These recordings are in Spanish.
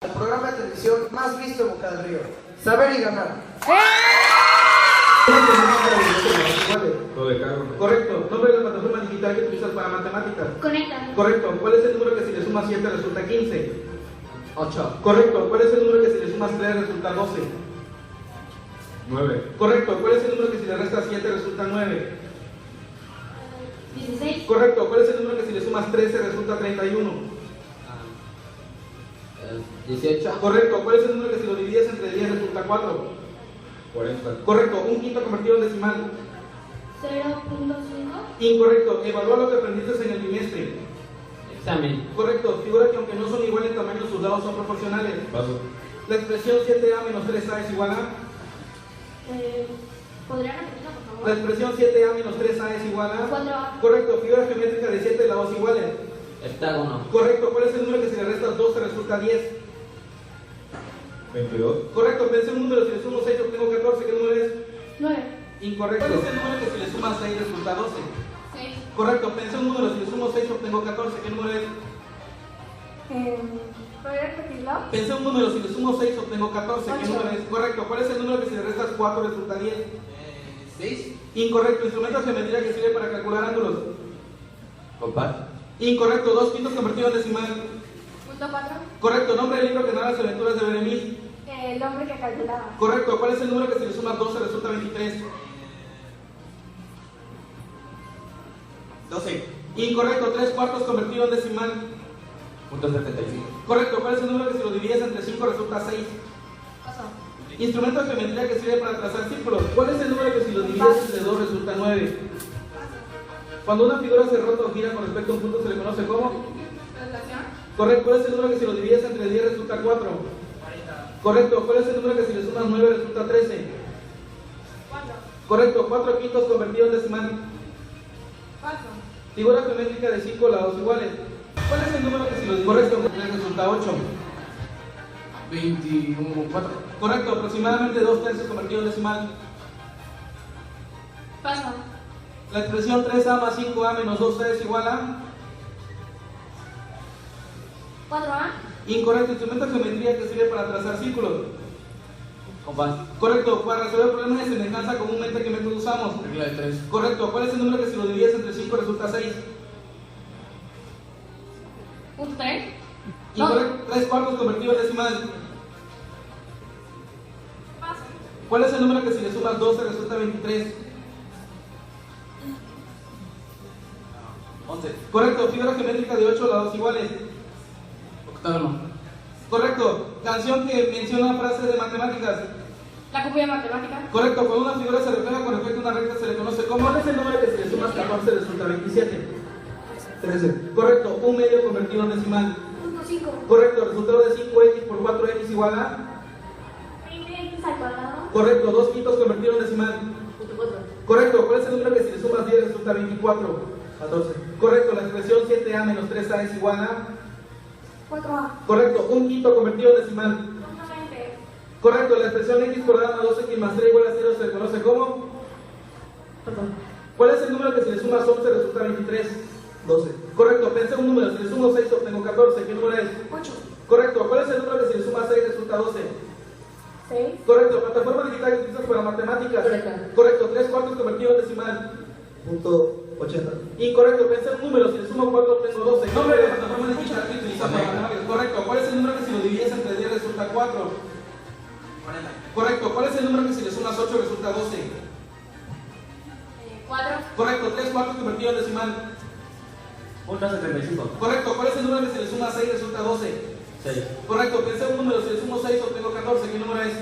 al programa de televisión más visto en Boca del Río. Saber y ganar. Correcto. Nombre de la plataforma digital que utilizas para matemáticas. Conecta. Correcto. ¿Cuál es el número que si le sumas 7 resulta 15? 8. Correcto. ¿Cuál es el número que si le sumas 3 resulta 12? 9. Correcto. ¿Cuál es el número que si le restas 7 resulta 9? 16. Correcto. ¿Cuál es el número que si le sumas 13 resulta 31? 18. Correcto. ¿Cuál es el número que si lo divides entre 10 resulta 4? 40. Correcto. ¿Un quinto convertido en decimal? 0.5. Incorrecto. Evalúa lo que aprendiste en el bimestre. Examen. Correcto. Figura que aunque no son iguales en tamaño, sus lados son proporcionales. Paso. La expresión 7a menos 3a es igual a... ¿Podrían repetirlo, por La favor? expresión 7a menos 3a es igual a... 4A. Correcto. Figura geométrica de 7 lados iguales. Heptágono. Correcto. ¿Cuál es el número que si le restas 2 te resulta 10? 22. Correcto. Pensé un número, si le sumo 6 obtengo 14. ¿Qué número es? 9. Incorrecto. ¿Cuál es el número que si le sumas 6 resulta 12? 6. Correcto. Pensé un número, si le sumo 6 obtengo 14. ¿Qué número es? ¿Podría repetirlo? Pensé un número, si le sumo 6 obtengo 14. ¿Qué Ocho. número es? Correcto. ¿Cuál es el número que si le restas 4 resulta 10? 6. Incorrecto. Instrumento de geometría que sirve para calcular ángulos. Compás. Incorrecto. 2 quintos convertido en decimal. Punto 4. Correcto. Nombre del libro que narra las aventuras de Beremis. El hombre que calculaba. Correcto. ¿Cuál es el número que si le sumas 12 resulta 23? 12. Incorrecto. 3 cuartos convertido en decimal. Punto 75. Correcto. ¿Cuál es el número que si lo divides entre 5 resulta 6? Paso. Instrumento de geometría que sirve para trazar círculos. ¿Cuál es el número que si lo divides entre 2 resulta 9? Cuando una figura se rota o gira con respecto a un punto se le conoce como... Relación. Correcto. ¿Cuál es el número que si lo divides entre 10 resulta 4? 40. Correcto. ¿Cuál es el número que si le sumas 9 resulta 13? 4. Correcto. 4 quintos convertido en decimal. Paso. Figura geométrica de 5 lados iguales. ¿Cuál es el número que si lo divides entre 3 resulta 8? 24. Correcto. Aproximadamente 2 tercios convertido en decimal. Paso. La expresión 3a más 5a menos 2c es igual a... 4A. Incorrecto. Instrumento de geometría que sirve para trazar círculos. Compás. Correcto. Para resolver problemas de semejanza comúnmente ¿qué método usamos? Regla de 3. Correcto. ¿Cuál es el número que si lo divides entre 5 resulta 6? Punto 3. Incorrecto. 3 cuartos convertido en decimal. Paso. ¿Cuál es el número que si le sumas 12 resulta 23? 11. Correcto. Figura geométrica de 8 lados iguales. Octágono. Correcto. Canción que menciona frases de matemáticas. La copia de matemática. Correcto. Cuando una figura se refleja con respecto a una recta se le conoce como... ¿Cuál es el número que si le sumas 14 resulta 27? 13. Correcto. Un medio convertido en decimal. Punto 5. Correcto. Resultado de 5x por 4x igual a... 20x al cuadrado. Correcto. 2 quintos convertido en decimal. Punto 4. Correcto. ¿Cuál es el número que si le sumas 10 resulta 24? 14. Correcto. La expresión 7a menos 3a es igual a... 4A. Correcto. Un quinto convertido en decimal. Punto 20. Correcto. La expresión x cuadrada más 2x más 3 igual a 0 se le conoce como... ¿Cuál es el número que si le sumas 11 resulta 23? 12. Correcto. Pensé un número. Si le sumo 6 obtengo 14. ¿Qué número es? 8. Correcto. ¿Cuál es el número que si le sumas 6 resulta 12? 6. Correcto. Plataforma digital que utilizas para matemáticas. Correcto. 3 cuartos convertido en decimal. Punto 80. Incorrecto. Pensé un número. Si le sumo 4 obtengo 12. Nombre de la plataforma digital que utilizas para matemáticas. Correcto. ¿Cuál es el número que si lo divides entre 10 resulta 4? 40. Correcto. ¿Cuál es el número que si le sumas 8 resulta 12? 4. Correcto. 3 cuartos convertido en decimal. Punto 75. Correcto. ¿Cuál es el número que si le sumas 6 resulta 12? 6. Correcto. Pensé un número. Si le sumo 6 obtengo 14. ¿Qué número es?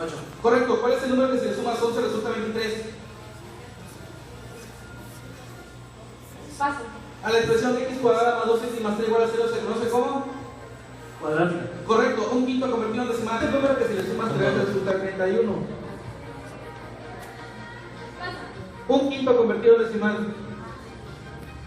8. Correcto. ¿Cuál es el número que si le sumas 11 resulta 23? Paso. A la expresión x cuadrada más 2x más 3 igual a 0 se conoce como... Cuadrática. Correcto. Un quinto convertido en decimal. El número que si le sumas 3 resulta 31. Paso. Un quinto convertido en decimal.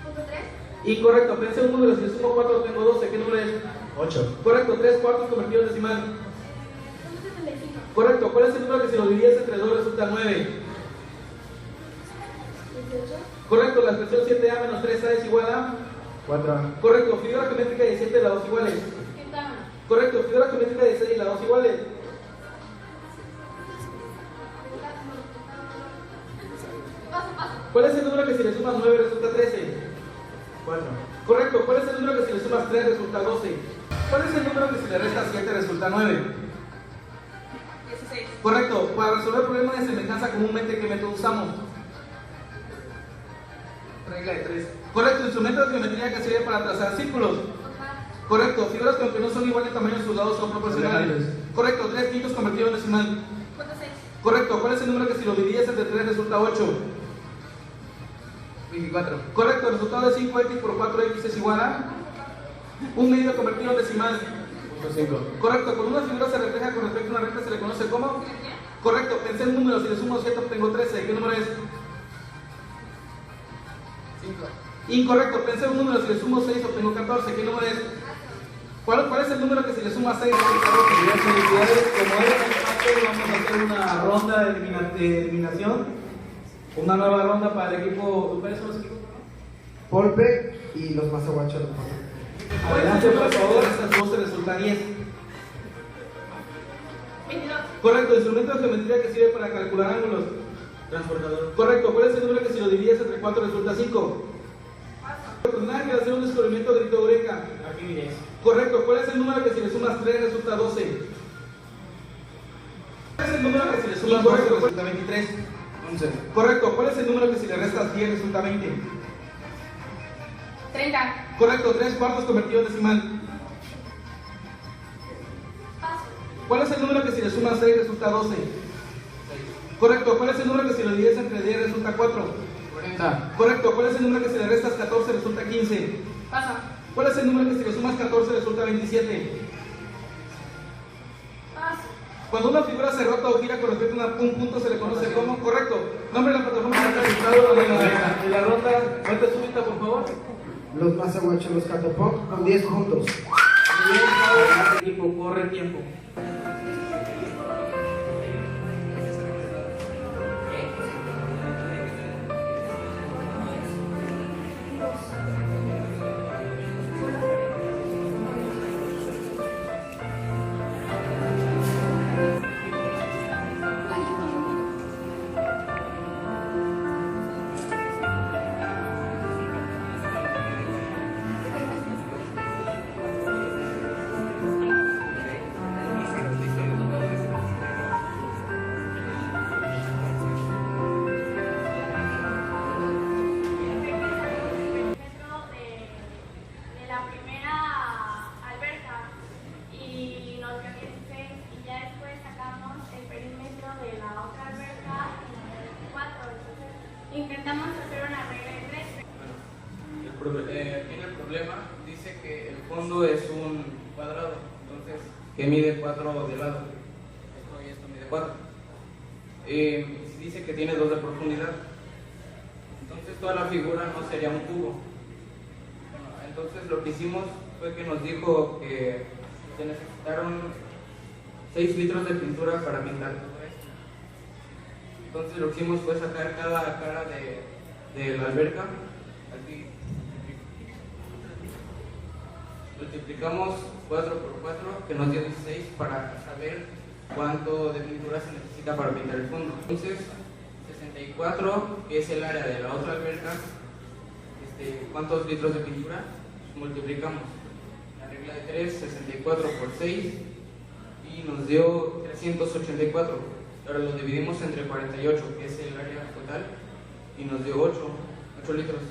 Punto 3. Incorrecto. Pensé un número. Si le sumo 4 obtengo 12. ¿Qué número es? 8. Correcto. 3 cuartos convertido en decimal. Punto 75. Correcto. ¿Cuál es el número que si lo divides entre 2 resulta 9? 18. Correcto. La expresión 7a menos 3a es igual a... 4. Correcto. Figura geométrica de 7 lados iguales. Pentágono. Correcto, figura geométrica de 6 y lados iguales. Pasa. ¿Cuál es el número que si le sumas 9 resulta 13? 4. Correcto, ¿cuál es el número que si le sumas 3 resulta 12? ¿Cuál es el número que si le restas 7 resulta 9? 16. Correcto, para resolver problemas de semejanza comúnmente, ¿qué método usamos? Regla de 3. Correcto, instrumento de geometría que sirve para trazar círculos. Correcto, figuras que aunque no son iguales de tamaño, sus lados son proporcionales. Correcto, 3 quintos convertido en decimal. ¿Cuánto 6? Correcto, ¿cuál es el número que si lo divides entre 3 resulta 8? 24. Correcto, el resultado de 5x por 4x es igual a un medio convertido en decimal. Punto 5. Correcto, cuando una figura se refleja con respecto a una recta se le conoce como. Correcto, pensé en números, si le sumo 7 obtengo 13. ¿Qué número es? 5. Incorrecto, pensé en un número, si le sumo 6 obtengo 14. ¿Qué número es? ¿Cuál es el número que si le suma 6 Queridas felicidades, como era el empate, vamos a hacer una ronda de eliminación. Una nueva ronda para el equipo. ¿Cuáles son los equipos? Polpe y los Mazahuachos. Adelante, por favor. Estas 12 resulta 10. 22. Correcto, instrumento de geometría que sirve para calcular ángulos. Transportador. Correcto, ¿cuál es el número que si lo divides entre 4 resulta 5? Personaje al hacer un descubrimiento gritó eureka. Arquímedes. Correcto, ¿cuál es el número que si le sumas 3 resulta 12? ¿Cuál es el número que si le sumas 12 resulta 23? 11. Correcto, ¿cuál es el número que si le restas 10 resulta 20? 30. Correcto, 3 cuartos convertido en decimal. Paso. ¿Cuál es el número que si le sumas 6 resulta 12? Correcto, ¿cuál es el número que si lo divides entre 10 resulta 4? 40. Correcto, ¿cuál es el número que si le restas 14 resulta 15? Pasa. ¿Cuál es el número que si le sumas 14 resulta 27? Paso. Cuando una figura se rota o gira con respecto a un punto se le conoce como. Correcto. Nombre de la plataforma que está registrado De la ronda, vuelta súbita, por favor. Los Mazahuachos, los Catopop con 10 puntos. Bien, equipo, corre el tiempo. De la primera alberca y nos dio 16 y ya después sacamos el perímetro de la otra alberca y nos dio 24. Entonces intentamos hacer una regla de 3. Aquí en el problema dice que el fondo es un cuadrado, entonces que mide 4 de lado. Esto y esto mide 4. Dice que tiene 2 de profundidad. Entonces toda la figura no sería un cubo. Bueno, entonces lo que hicimos fue que nos dijo que se necesitaron 6 litros de pintura para pintar todo esto. Entonces lo que hicimos fue sacar cada cara de la alberca. Aquí multiplicamos 4 por 4, que nos dio 16, para saber cuánto de pintura se necesita para pintar el fondo. Entonces 64, que es el área de la otra alberca, ¿cuántos litros de pintura? Multiplicamos la regla de 3, 64 por 6, y nos dio 384. Ahora lo dividimos entre 48, que es el área total, y nos dio 8 litros.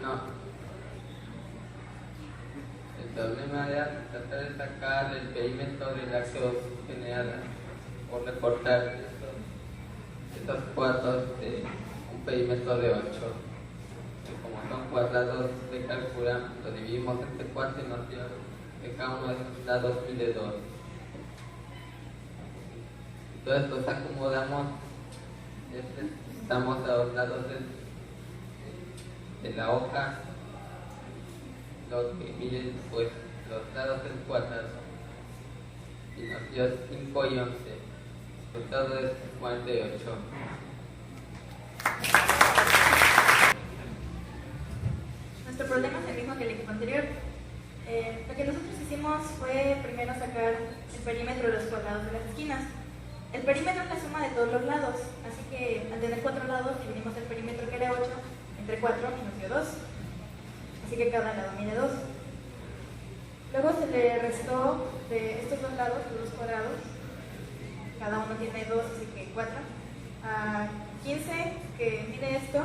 No. El problema era tratar de sacar el perímetro del axios general o recortar estos cuadros de un perímetro de 8. Que como son cuadrados de calcular, lo dividimos entre 4 y nos dio que cada uno de esos lados mide 2. Entonces los acomodamos, estamos a los lados de la hoja, los que miden pues los lados del cuadrado, y nos dio 5 y 11. El resultado es 48. Nuestro problema es el mismo que el equipo anterior. Lo que nosotros hicimos fue primero sacar el perímetro de los cuadrados de las esquinas. El perímetro es la suma de todos los lados, así que al tener 4 lados dividimos el perímetro que era 8 entre 4 y nos dio 2. Así que cada lado mide 2. Luego se le restó de estos dos lados, los dos cuadrados, cada uno tiene 2, así que 4. A 15, que mide esto,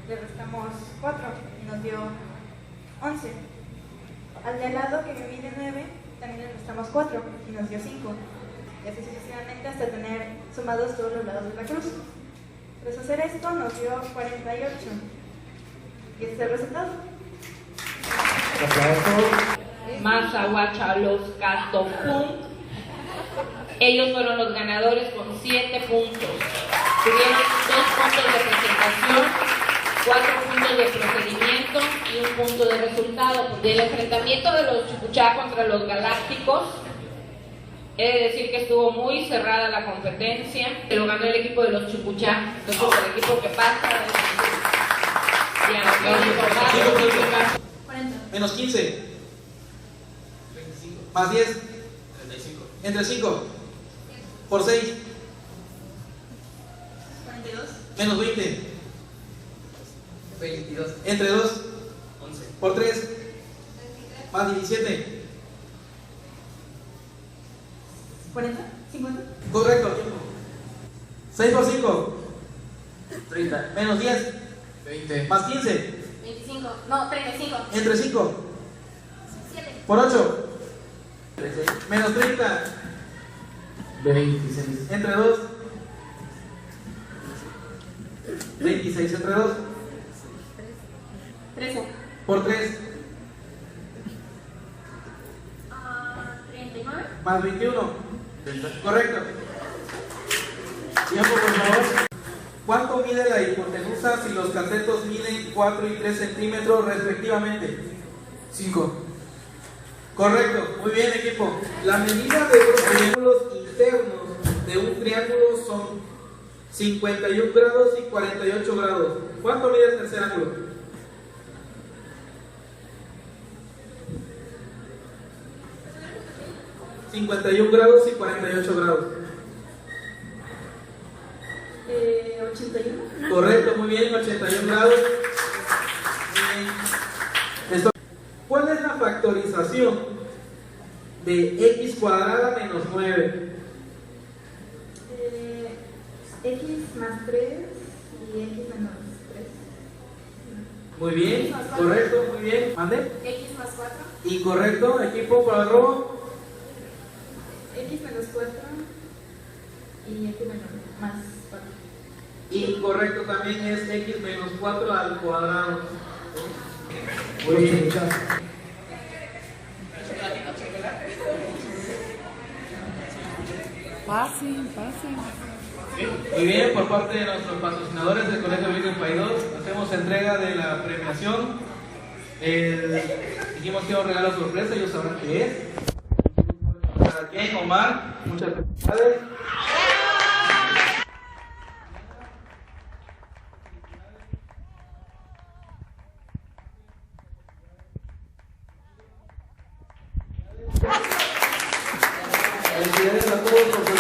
le restamos 4 y nos dio 11. Al de lado que me mide 9, también le restamos 4 y nos dio 5. Y así sucesivamente hasta tener sumados todos los lados de la cruz. Tras hacer esto nos dio 48. Y este es el resultado. Mazahuachalos Castofún. Ellos fueron los ganadores con 7 puntos. Tuvieron 2 puntos de presentación, 4 puntos de procedimiento y 1 punto de resultado. Del enfrentamiento de los Chucuchá contra los Galácticos, he de decir que estuvo muy cerrada la competencia, pero ganó el equipo de los Chucuchá. Entonces el equipo que pasa Menos 15. 25. Más 10. 35. Entre 5. Por 6. 42. Menos 20. 22. Entre 2. 11. Por 3. Más 17. 40. 50. Correcto. 6 por 5. 30. Menos 10. 20. Más 15. 25. No, 35. Entre 5. 7. Por 8. 13. Menos 30. 26. Entre 2. 26 entre 2. 13. Por 3. 39. Más 21. Correcto. Tiempo, por favor. ¿Cuánto mide la hipotenusa si los catetos miden 4 y 3 centímetros respectivamente? 5. Correcto. Muy bien, equipo. La medida de los triángulos internos de un triángulo son 51 grados y 48 grados. ¿Cuánto mide el tercer ángulo? ...51 grados y 48 grados. 81. Correcto, muy bien, 81 grados. Muy bien. ¿Cuál es la factorización de x cuadrada menos 9? X más 3 y X menos 3. Muy bien, correcto, muy bien. ¿Mande? X más 4. Incorrecto, equipo para el robo. X menos 4 y X menos más 4. Incorrecto también es x menos 4 al cuadrado. Muy bien. Pasen. Muy bien, por parte de nuestros patrocinadores del Colegio Bíblico Paidós, hacemos entrega de la premiación. Dijimos que era un regalo sorpresa, ellos sabrán qué es. ¿Para quién? Omar, muchas felicidades. Felicidades a todos por su